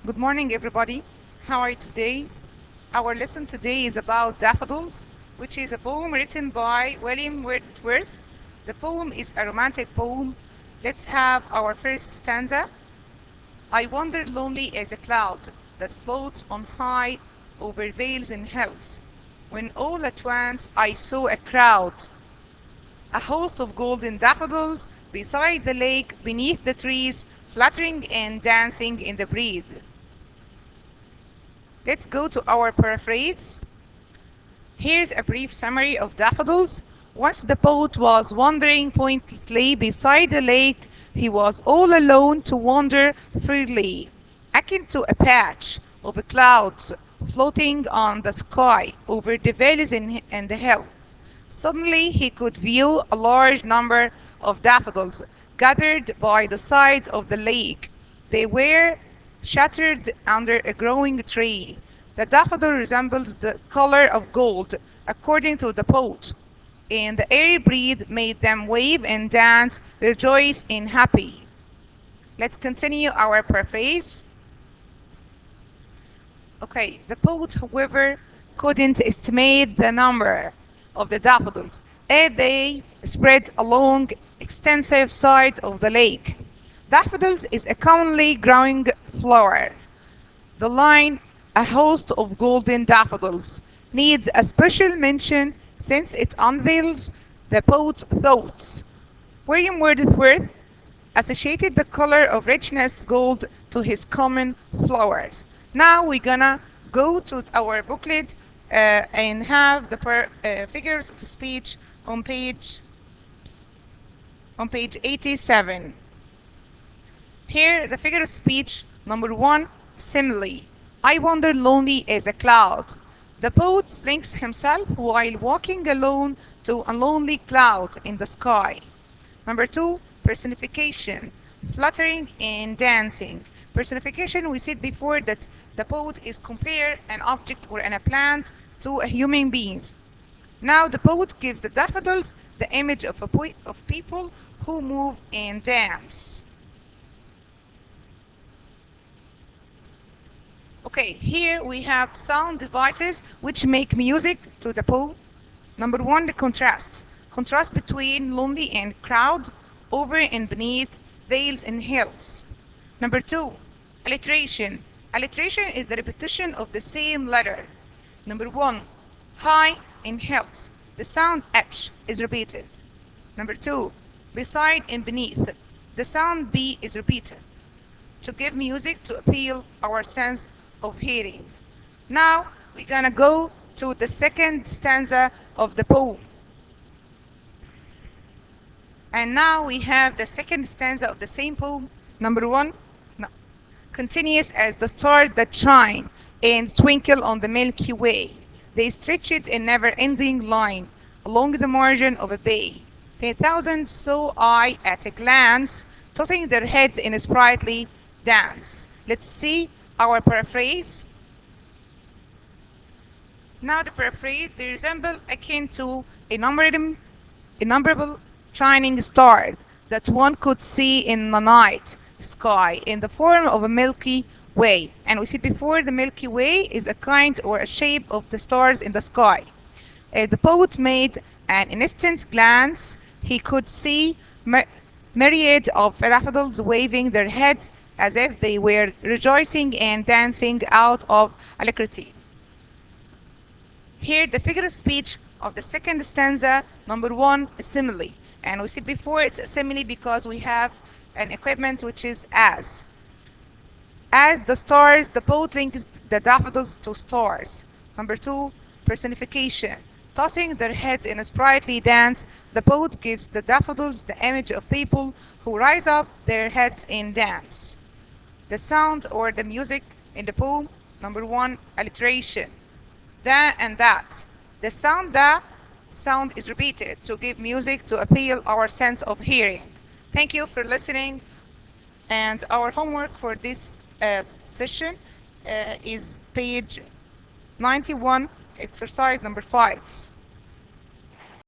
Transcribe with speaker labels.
Speaker 1: Good morning, everybody. How are you today? Our lesson today is about Daffodils, which is a poem written by William Wordsworth. The poem is a romantic poem. Let's have our first stanza. I wandered lonely as a cloud that floats on high over vales and hills, when all at once I saw a crowd, a host of golden daffodils beside the lake, beneath the trees, fluttering and dancing in the breeze. Let's go to our paraphrase. Here's a brief summary of daffodils. Once the poet was wandering pointlessly beside the lake, he was all alone to wander freely, akin to a patch of clouds floating on the sky over the valleys and the hill. Suddenly he could view a large number of daffodils gathered by the sides of the lake. They were shattered under a growing tree. The daffodil resembles the color of gold, according to the poet, and the airy breeze made them wave and dance, rejoice and happy. Let's continue our paraphrase. Okay, the poet, however, couldn't estimate the number of the daffodils as they spread along extensive side of the lake. Daffodils is a commonly growing flower. The line, a host of golden daffodils, needs a special mention since it unveils the poet's thoughts. William Wordsworth associated the color of richness gold to his common flowers. Now we're gonna go to our booklet and have the figures of speech on page 87. Here, the figure of speech number one, simile. I wander lonely as a cloud. The poet links himself while walking alone to a lonely cloud in the sky. Number two, personification, fluttering and dancing. Personification, we said before that the poet is compare an object or a plant to a human being. Now the poet gives the daffodils the image of people who move and dance. Okay, here we have sound devices which make music to the poem. Number one, the contrast. Contrast between lonely and crowd, over and beneath, vales and hills. Number two, alliteration. Alliteration is the repetition of the same letter. Number one, high and hills. The sound H is repeated. Number two, beside and beneath. The sound B is repeated to give music to appeal our sense of hearing. Now we're gonna go to the second stanza of the poem. And now we have the second stanza of the same poem. Number one, no, continuous as the stars that shine and twinkle on the Milky Way. They stretch it in never-ending line along the margin of a bay. 10,000 saw I at a glance, tossing their heads in a sprightly dance. Let's see our paraphrase. Now the paraphrase, they resemble akin to innumerable shining stars that one could see in the night sky in the form of a Milky Way. And we see before the Milky Way is a kind or a shape of the stars in the sky. The poet made an instant glance. He could see myriad of daffodils waving their heads as if they were rejoicing and dancing out of alacrity. Here, the figure of speech of the second stanza, number one, is simile. And we see before it's a simile because we have an equipment which is as. As the stars, the poet links the daffodils to stars. Number two, personification. Tossing their heads in a sprightly dance, the poet gives the daffodils the image of people who rise up their heads in dance. The sound or the music in the poem, number one, alliteration. The and that. The sound is repeated to give music to appeal our sense of hearing. Thank you for listening. And our homework for this session is page 91, exercise number 5.